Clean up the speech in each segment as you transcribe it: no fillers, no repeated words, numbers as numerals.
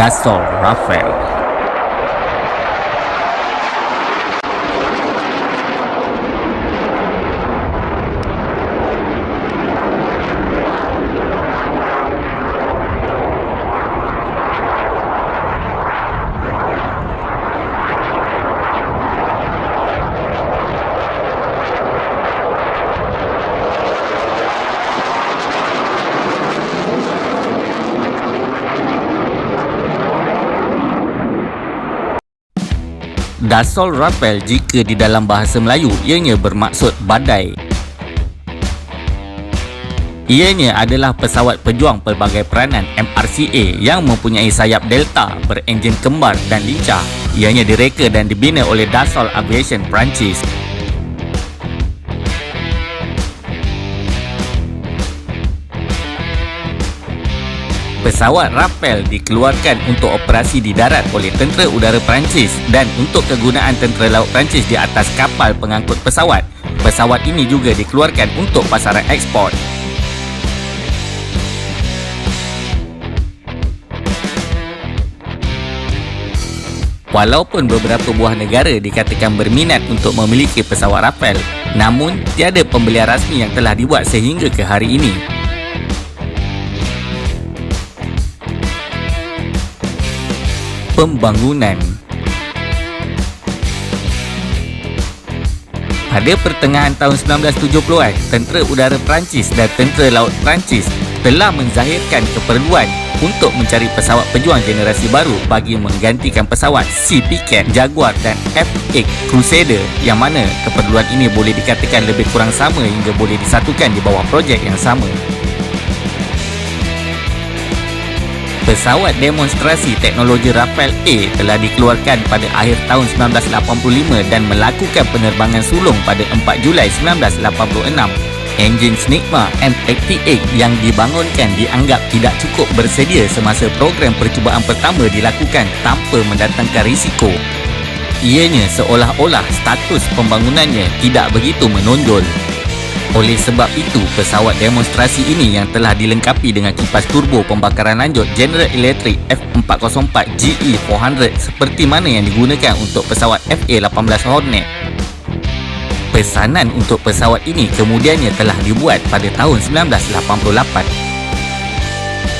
Dassault Rafale. Dassault Rafale jika di dalam bahasa Melayu ianya bermaksud badai. Ianya adalah pesawat pejuang pelbagai peranan MRCA yang mempunyai sayap delta, berenjin kembar dan lincah. Ianya direka dan dibina oleh Dassault Aviation Perancis. Pesawat Rafale dikeluarkan untuk operasi di darat oleh Tentera Udara Perancis dan untuk kegunaan Tentera Laut Perancis di atas kapal pengangkut pesawat. Pesawat ini juga dikeluarkan untuk pasaran ekspor. Walaupun beberapa buah negara dikatakan berminat untuk memiliki pesawat Rafale, namun tiada pembelian rasmi yang telah dibuat sehingga ke hari ini. Pembangunan. Pada pertengahan tahun 1970-an, Tentera Udara Perancis dan Tentera Laut Perancis telah menzahirkan keperluan untuk mencari pesawat pejuang generasi baru bagi menggantikan pesawat Sea-Picat, Jaguar dan F-8 Crusader, yang mana keperluan ini boleh dikatakan lebih kurang sama hingga boleh disatukan di bawah projek yang sama. Pesawat demonstrasi teknologi Rafale A telah dikeluarkan pada akhir tahun 1985 dan melakukan penerbangan sulung pada 4 Julai 1986. Enjin Snigma M88 yang dibangunkan dianggap tidak cukup bersedia semasa program percubaan pertama dilakukan tanpa mendatangkan risiko. Ianya seolah-olah status pembangunannya tidak begitu menonjol. Oleh sebab itu, pesawat demonstrasi ini yang telah dilengkapi dengan kipas turbo pembakaran lanjut General Electric F404 GE400 seperti mana yang digunakan untuk pesawat FA-18 Hornet. Pesanan untuk pesawat ini kemudiannya telah dibuat pada tahun 1988.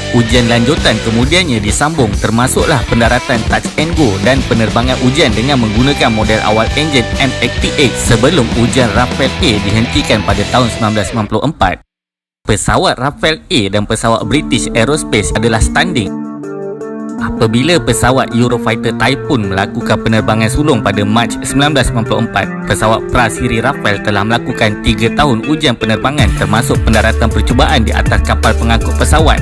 Ujian lanjutan kemudiannya disambung termasuklah pendaratan touch and go dan penerbangan ujian dengan menggunakan model awal enjin M88 sebelum ujian Rafale A dihentikan pada tahun 1994. Pesawat Rafale A dan pesawat British Aerospace adalah standing. Apabila pesawat Eurofighter Typhoon melakukan penerbangan sulung pada Mac 1994, pesawat prasiri Rafale telah melakukan 3 tahun ujian penerbangan termasuk pendaratan percubaan di atas kapal pengangkut pesawat.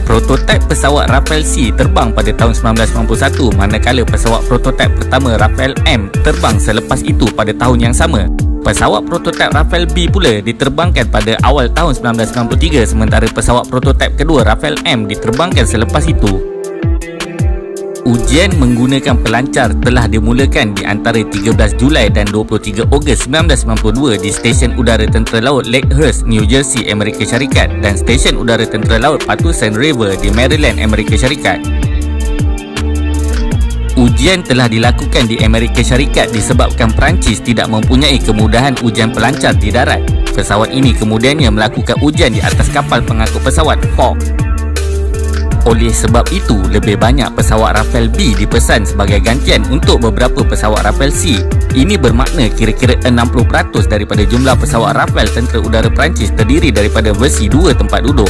Prototipe pesawat Rafale C terbang pada tahun 1991, manakala pesawat prototipe pertama Rafale M terbang selepas itu pada tahun yang sama. Pesawat prototipe Rafale B pula diterbangkan pada awal tahun 1993, sementara pesawat prototipe kedua Rafale M diterbangkan selepas itu. Ujian menggunakan pelancar telah dimulakan di antara 13 Julai dan 23 Ogos 1992 di Stesen Udara Tentera Laut Lakehurst, New Jersey, Amerika Syarikat dan Stesen Udara Tentera Laut Patusan River di Maryland, Amerika Syarikat. Ujian telah dilakukan di Amerika Syarikat disebabkan Perancis tidak mempunyai kemudahan ujian pelancar di darat. Pesawat ini kemudiannya melakukan ujian di atas kapal pengangkut pesawat Fox. Oleh sebab itu, lebih banyak pesawat Rafale B dipesan sebagai gantian untuk beberapa pesawat Rafale C. Ini bermakna kira-kira 60% daripada jumlah pesawat Rafale Tentera Udara Perancis terdiri daripada versi 2 tempat duduk.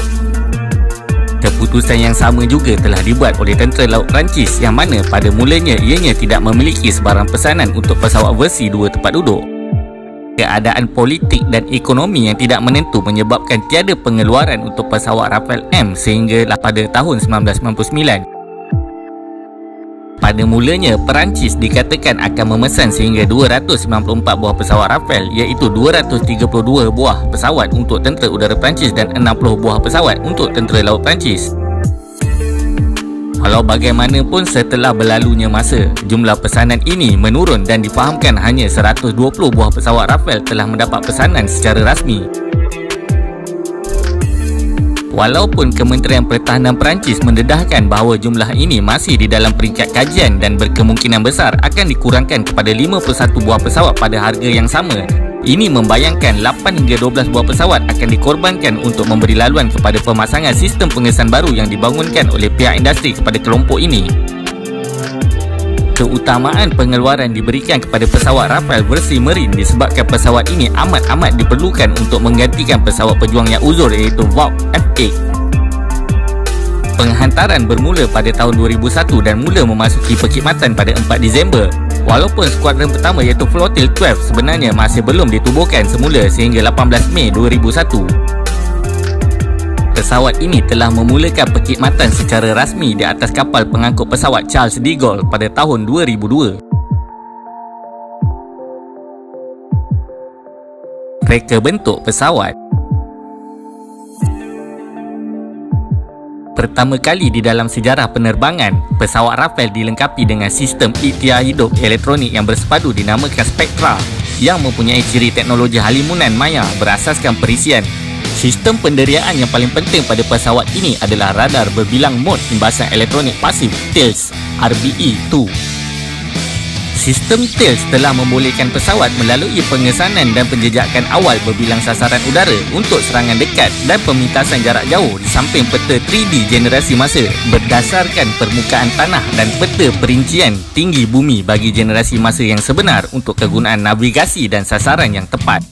Keputusan yang sama juga telah dibuat oleh Tentera Laut Perancis yang mana pada mulanya ianya tidak memiliki sebarang pesanan untuk pesawat versi 2 tempat duduk. Keadaan politik dan ekonomi yang tidak menentu menyebabkan tiada pengeluaran untuk pesawat Rafale M sehinggalah pada tahun 1999. Pada mulanya, Perancis dikatakan akan memesan sehingga 294 buah pesawat Rafale, iaitu 232 buah pesawat untuk Tentera Udara Perancis dan 60 buah pesawat untuk Tentera Laut Perancis. Walau bagaimanapun, setelah berlalunya masa, jumlah pesanan ini menurun dan difahamkan hanya 120 buah pesawat Rafale telah mendapat pesanan secara rasmi. Walaupun Kementerian Pertahanan Perancis mendedahkan bahawa jumlah ini masih di dalam peringkat kajian dan berkemungkinan besar akan dikurangkan kepada 51 buah pesawat pada harga yang sama, ini membayangkan 8 hingga 12 buah pesawat akan dikorbankan untuk memberi laluan kepada pemasangan sistem pengesan baru yang dibangunkan oleh pihak industri kepada kelompok ini. Keutamaan pengeluaran diberikan kepada pesawat Rafale versi Marine disebabkan pesawat ini amat-amat diperlukan untuk menggantikan pesawat pejuang yang uzur iaitu Vought F8. Penghantaran bermula pada tahun 2001 dan mula memasuki perkhidmatan pada 4 Disember. Walaupun skuadron pertama iaitu Flotil 12 sebenarnya masih belum ditubuhkan semula sehingga 18 Mei 2001. Pesawat ini telah memulakan perkhidmatan secara rasmi di atas kapal pengangkut pesawat Charles de Gaulle pada tahun 2002. Reka bentuk pesawat. Pertama kali di dalam sejarah penerbangan, pesawat Rafale dilengkapi dengan sistem ikhtiar hidup elektronik yang bersepadu dinamakan Spectra yang mempunyai ciri teknologi halimunan maya berasaskan perisian. Sistem penderiaan yang paling penting pada pesawat ini adalah radar berbilang mod imbasan elektronik pasif TILS RBE-2. Sistem TILS telah membolehkan pesawat melalui pengesanan dan penjejakan awal berbilang sasaran udara untuk serangan dekat dan pemintasan jarak jauh di samping peta 3D generasi masa berdasarkan permukaan tanah dan peta perincian tinggi bumi bagi generasi masa yang sebenar untuk kegunaan navigasi dan sasaran yang tepat.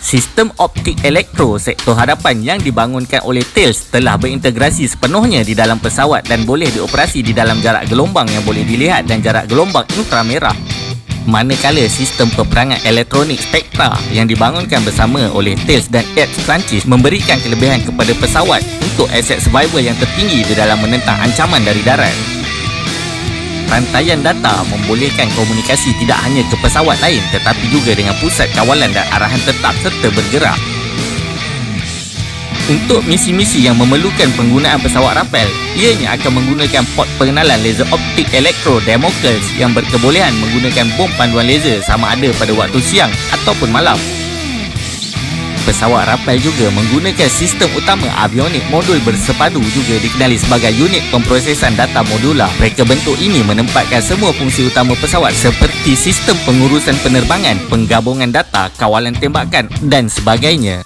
Sistem optik elektro sektor hadapan yang dibangunkan oleh TILS telah berintegrasi sepenuhnya di dalam pesawat dan boleh dioperasi di dalam jarak gelombang yang boleh dilihat dan jarak gelombang inframerah. Manakala sistem peperangan elektronik Spectra yang dibangunkan bersama oleh TILS dan Hertz Perancis memberikan kelebihan kepada pesawat untuk aset survival yang tertinggi di dalam menentang ancaman dari darat. Rantaian data membolehkan komunikasi tidak hanya ke pesawat lain tetapi juga dengan pusat kawalan dan arahan tetap serta bergerak. Untuk misi-misi yang memerlukan penggunaan pesawat Rafale, ianya akan menggunakan port pengenalan laser optik elektro Damocles yang berkebolehan menggunakan bom panduan laser sama ada pada waktu siang ataupun malam. Pesawat Rafale juga menggunakan sistem utama avionik modul bersepadu juga dikenali sebagai unit pemprosesan data modular. Reka bentuk ini menempatkan semua fungsi utama pesawat seperti sistem pengurusan penerbangan, penggabungan data, kawalan tembakan dan sebagainya.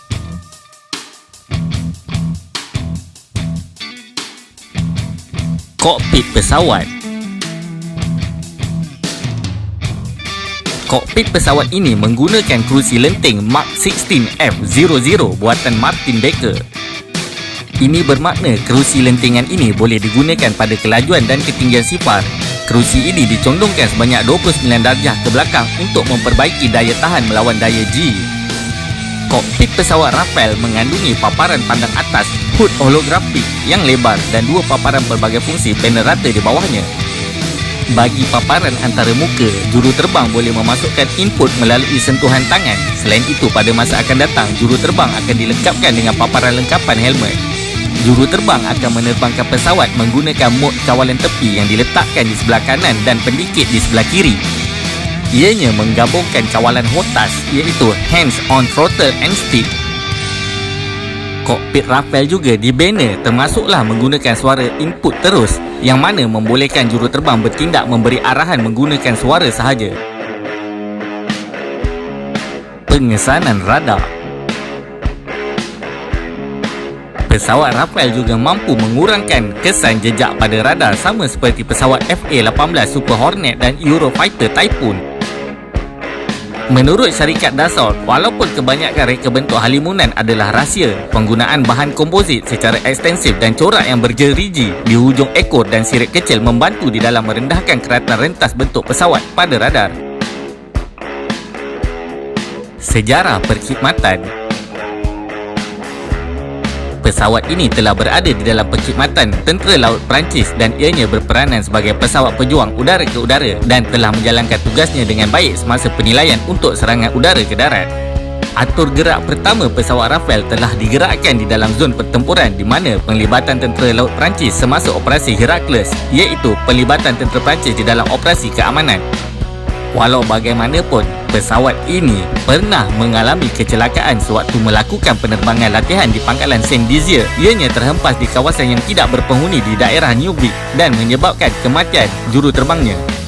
Kokpit pesawat. Kokpit pesawat ini menggunakan kerusi lenting Mark 16 F00 buatan Martin Baker. Ini bermakna kerusi lentingan ini boleh digunakan pada kelajuan dan ketinggian sifar. Kerusi ini dicondongkan sebanyak 29 darjah ke belakang untuk memperbaiki daya tahan melawan daya G. Kokpit pesawat Rafale mengandungi paparan pandang atas, hood holografik yang lebar dan dua paparan pelbagai fungsi panel rata di bawahnya. Bagi paparan antara muka, juruterbang boleh memasukkan input melalui sentuhan tangan. Selain itu, pada masa akan datang, juruterbang akan dilengkapkan dengan paparan lengkapan helmet. Juruterbang akan menerbangkan pesawat menggunakan mod kawalan tepi yang diletakkan di sebelah kanan dan pendikit di sebelah kiri. Ianya menggabungkan kawalan HOTAS iaitu Hands on Throttle and Stick. Kokpit Rafale juga dibina termasuklah menggunakan suara input terus yang mana membolehkan juruterbang bertindak memberi arahan menggunakan suara sahaja. Pengesanan radar. Pesawat Rafale juga mampu mengurangkan kesan jejak pada radar sama seperti pesawat FA-18 Super Hornet dan Eurofighter Typhoon. Menurut syarikat Dassault, walaupun kebanyakan reka bentuk halimunan adalah rahsia, penggunaan bahan komposit secara ekstensif dan corak yang berjeriji di hujung ekor dan sirip kecil membantu di dalam merendahkan keratan rentas bentuk pesawat pada radar. Sejarah perkhidmatan. Pesawat ini telah berada di dalam perkhidmatan Tentera Laut Perancis dan ianya berperanan sebagai pesawat pejuang udara ke udara dan telah menjalankan tugasnya dengan baik semasa penilaian untuk serangan udara ke darat. Atur gerak pertama pesawat Rafale telah digerakkan di dalam zon pertempuran di mana penglibatan Tentera Laut Perancis semasa operasi Heracles iaitu pelibatan tentera Perancis di dalam operasi keamanan. Walau bagaimanapun, Pesawat ini pernah mengalami kecelakaan sewaktu melakukan penerbangan latihan di pangkalan Saint Dizier. Ianya terhempas di kawasan yang tidak berpenghuni di daerah Newbury dan menyebabkan kematian juruterbangnya.